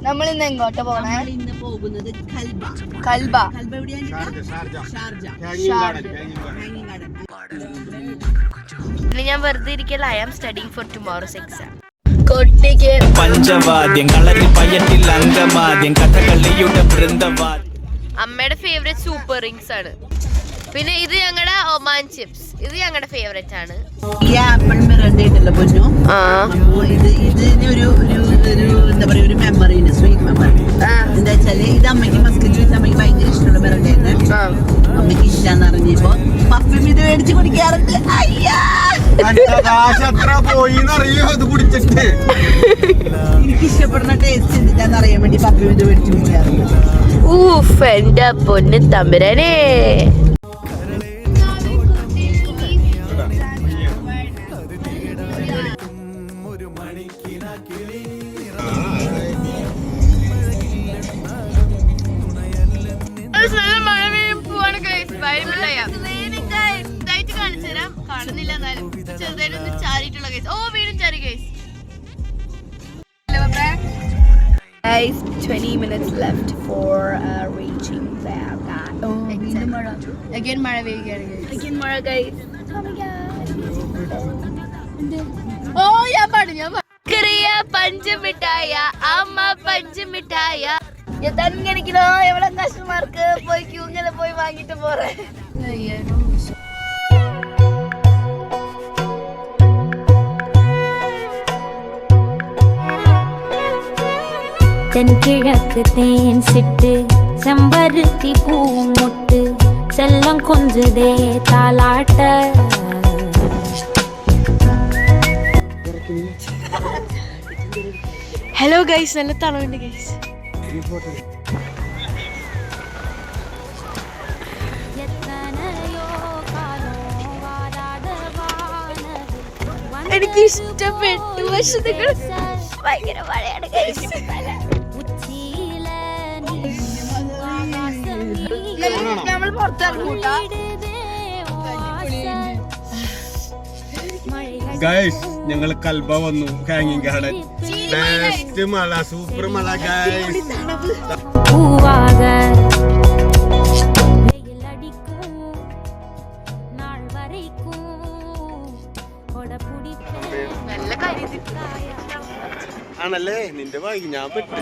നമ്മൾ ഇന്ന് എങ്ങോട്ട് പോണേ? ഇന്ന് പോകുന്നത് കൽബ. ഞാൻ വെറുതെ ഇരിക്കല. I am studying for tomorrow's exam. കൊട്ടിക്ക് പഞ്ചവാദ്യം കളരി പയറ്റിൽ അംഗമാദ്യം കഥകളിയുടെ വൃന്ദവാദ്യം. അമ്മയുടെ ഫേവറേറ്റ് സൂപ്പർ റിങ്സ് ആണ്. പിന്നെ ഇത് ഞങ്ങളുടെ ഒമാൻ ചിപ്സ്. ഇത് ഞങ്ങളുടെ ഫേവറേറ്റ് ആണ്. ഈ ആപ്പിൾ മിറണ്ടല്ലോ പൊന്നു. ഇതിനൊരു എന്താ പറയാ, ഒരു മെമ്മറി ഉണ്ട്, സ്വീറ്റ് മെമ്മറി. എന്താ വെച്ചാല് ഇത് അമ്മയ്ക്ക് മസ്കറ്റ് വെച്ച് അമ്മയ്ക്ക് ഭയങ്കര ഇഷ്ടമുള്ള മിറണ്ടായിരുന്നു. അമ്മയ്ക്ക് ഇഷ്ടാന്ന് അറിഞ്ഞപ്പോ പപ്പയും ഇത് മേടിച്ച് കുടിക്കാറുണ്ട്. എനിക്ക് ഇഷ്ടപ്പെടുന്ന ടേസ്റ്റ് എന്തിനാന്ന് അറിയാൻ വേണ്ടി പപ്പയും ഇത് മേടിച്ച് കുടിക്കാറുണ്ട്. എന്റെ പൊന്ന് തമ്പുരാനേ. കാണുന്നില്ല, എന്നാലും ചെറുതായിട്ടൊന്ന് ചാരിയിട്ടുള്ള കേസ്. ഓ വീടും ചാരി case. 20 minutes left for reaching there. Again മഴ പെയ്യുകയാണ്. Again മഴ guys. Oh ഞാൻ പാടും. കറിയ പഞ്ചമിഠായ അമ്മ പഞ്ചമിഠായ എത്തങ്ങനിക്കോ എവിടെ കസ്റ്റമർക്ക് പോയി ക്യൂ ഇങ്ങനെ പോയി വാങ്ങിട്ട് പോറേ. தென்கிழக்கு தேன் சிட்டு செம்பருத்தி பூமுட்டு செல்லம் கொஞ்சுதே தாலாட்ட. ഹലോ ഗൈസ്, നല്ല തണുണ്ട് ഗൈസ്. എനിക്ക് ഇഷ്ടപ്പെട്ടു. പക്ഷെ നിങ്ങൾ ഭയങ്കര മഴയാണ് ഗൈസ്. നമ്മൾ പുറത്തിറങ്ങൂട്ടാ ഗൈസ്. ഞങ്ങൾ കൽബ വന്നു. ഹാങ്ങിങ് ഗാർഡൻ ബെസ്റ്റ് മഴ, സൂപ്പർ മഴ ഗൈസ്. പൂവാക ആണല്ലേ നിന്റെ ഭാഗ്യം. ഞാൻ പെട്ടു.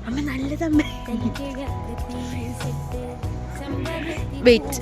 അമ്മ നല്ലതമ്മ. വെയിറ്റ്.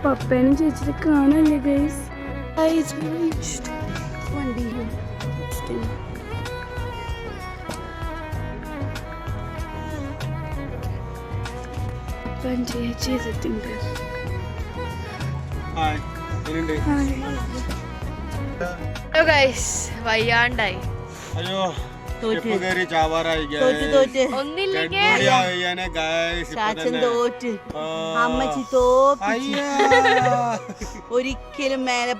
പപ്പേനും ചേച്ചിട്ട് കാണല്ലേ ഗൈസ്. വണ്ടി ചേച്ചി എത്തിയിട്ടുണ്ട്. ഹലോ ഗൈസ്, വയ്യാണ്ടായി. അയ്യോ ഒരിക്കലും മേലെ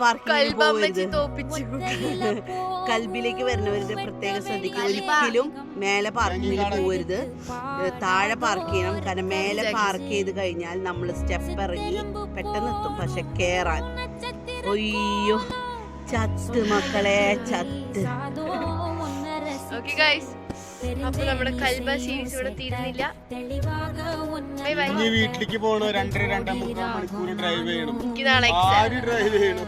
കൽബിലേക്ക് വരുന്നവരുടെ പ്രത്യേക ശ്രദ്ധിക്കുക. ഒരിക്കലും മേലെ പാർക്കിങ്ങിൽ പോകരുത്, താഴെ പാർക്ക് ചെയ്യണം. കാരണം മേലെ പാർക്ക് ചെയ്ത് കഴിഞ്ഞാൽ നമ്മൾ സ്റ്റെപ്പ് ഇറങ്ങി പെട്ടെന്ന് എത്തും. പക്ഷെ കേറാൻ ഒയ്യോ ചത്ത് മക്കളെ ചത്ത്. ഓക്കേ ഗൈസ്, അപ്പോൾ നമ്മുടെ കൽബ സീരീസ് ഇവിടെ തീരുന്നില്ല. Bye bye. ഇനി വീട്ടിലേക്ക് പോകണോ? 2.5 മണിക്കൂർ ഡ്രൈവ് ചെയ്യണം. എനിക്ക് നാളെ ഡ്രൈവ് ചെയ്യണം.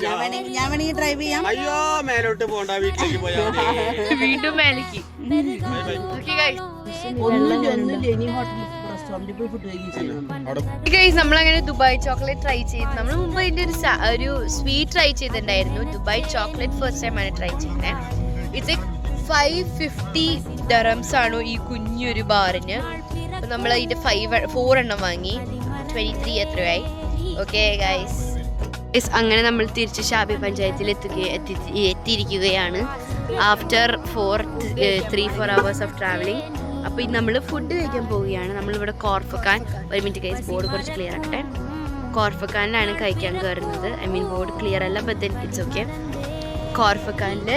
ഞാൻ വേണമെങ്കിൽ ഡ്രൈവ് ചെയ്യാം. അയ്യോ മേലോട്ട് പോണ്ട, വീട്ടിലേക്ക് പോയാൽ വീണ്ടും മേലേക്ക്. ഓക്കേ ഗൈസ്, നമ്മളങ്ങനെ ദുബായ് ചോക്ലേറ്റ് ട്രൈ ചെയ്തു. നമ്മൾ മുമ്പ് ഇതിന്റെ ഒരു സ്വീറ്റ് ട്രൈ ചെയ്തിട്ടുണ്ടായിരുന്നു. ദുബായ് ചോക്ലേറ്റ് ഫസ്റ്റ് ടൈം ആണ് ട്രൈ ചെയ്യുന്നത്. ഇത് 550 dirhams ആണ് ഈ കുഞ്ഞൊരു ബാറിന്. അപ്പോൾ നമ്മൾ അതിൻ്റെ 4 എണ്ണം വാങ്ങി 23 എത്രയായി. ഓക്കെ ഗൈസ്, അങ്ങനെ നമ്മൾ തിരിച്ച് ഷാബിയ പഞ്ചായത്തിൽ എത്തിയിരിക്കുകയാണ് ആഫ്റ്റർ 3-4 hours ഓഫ് ട്രാവലിംഗ്. അപ്പോൾ നമ്മൾ ഫുഡ് കഴിക്കാൻ പോവുകയാണ്. നമ്മളിവിടെ കോർഫക്കാൻ, ഒരു മിനിറ്റ് ഗൈസ് ബോർഡ് കുറച്ച് ക്ലിയർ ആക്കട്ടെ. കോർഫക്കാനിലാണ് കഴിക്കാൻ കയറുന്നത്. ഐ മീൻ ബോർഡ് ക്ലിയർ അല്ല, ബട്ട് ദെൻ ഇറ്റ്സ് ഓക്കെ. കോർഫക്കാനിൽ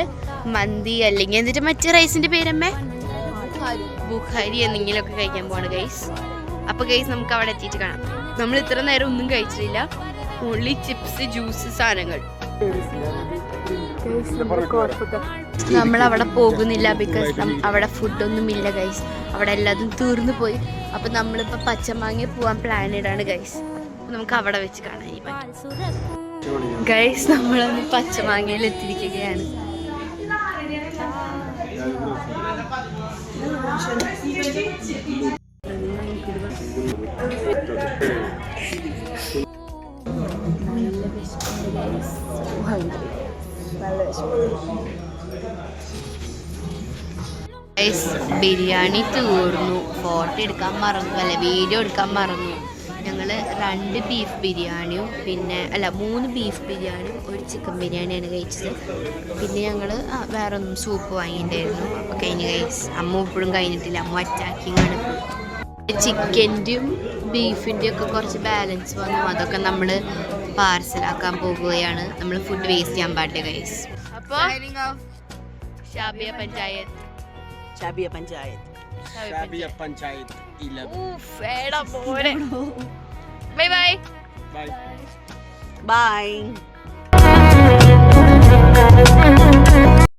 മന്തി അല്ലെങ്കിൽ എന്നിട്ട് മറ്റേ റൈസിൻ്റെ പേരമ്മേ ബുഖാരി എന്തെങ്കിലുമൊക്കെ കഴിക്കാൻ പോവാണ് ഗൈസ്. അപ്പോൾ ഗൈസ് നമുക്ക് അവിടെ എത്തിയിട്ട് കാണാം. നമ്മൾ ഇത്ര നേരം ഒന്നും കഴിച്ചിട്ടില്ല, ഓൺലി ചിപ്സ്, ജ്യൂസ്, സാധനങ്ങൾ. നമ്മളവിടെ പോകുന്നില്ല ബിക്കോസ് അവിടെ ഫുഡൊന്നും ഇല്ല ഗൈസ്. അവിടെ എല്ലാതും തീർന്നു പോയി. അപ്പം നമ്മളിപ്പോൾ പച്ചമാങ്ങ പോകാൻ പ്ലാൻ ഇടാണ് ഗൈസ്. നമുക്ക് അവിടെ വെച്ച് കാണാൻ ഗൈസ്. നമ്മളൊന്ന് പച്ചമാങ്ങയിൽ എത്തിയിരിക്കുകയാണ്. ബിരിയാണി തീർന്നു, ഫോട്ടോ എടുക്കാൻ മറന്നു, അല്ല വീഡിയോ എടുക്കാൻ മറന്നു. ഞങ്ങൾ 2 ബീഫ് ബിരിയാണിയും 3 ബീഫ് ബിരിയാണിയും 1 ചിക്കൻ ബിരിയാണിയാണ് കഴിച്ചത്. പിന്നെ ഞങ്ങൾ വേറെ ഒന്നും സൂപ്പ് വാങ്ങിയിട്ടുണ്ടായിരുന്നു. അപ്പോൾ കഴിഞ്ഞ് ഗൈസ്. അമ്മ ഇപ്പോഴും കഴിഞ്ഞിട്ടില്ല, അമ്മ അറ്റാക്കിങ് ആണ്. ചിക്കൻ്റെയും ബീഫിൻ്റെയും ഒക്കെ കുറച്ച് ബാലൻസ് വന്നു, അതൊക്കെ നമ്മൾ പാർസലാക്കാൻ പോകുകയാണ്. നമ്മൾ ഫുഡ് വേസ്റ്റ് ചെയ്യാൻ പാടില്ല ഗൈസ്. അപ്പോൾ Shabiya panchayat bye bye bye.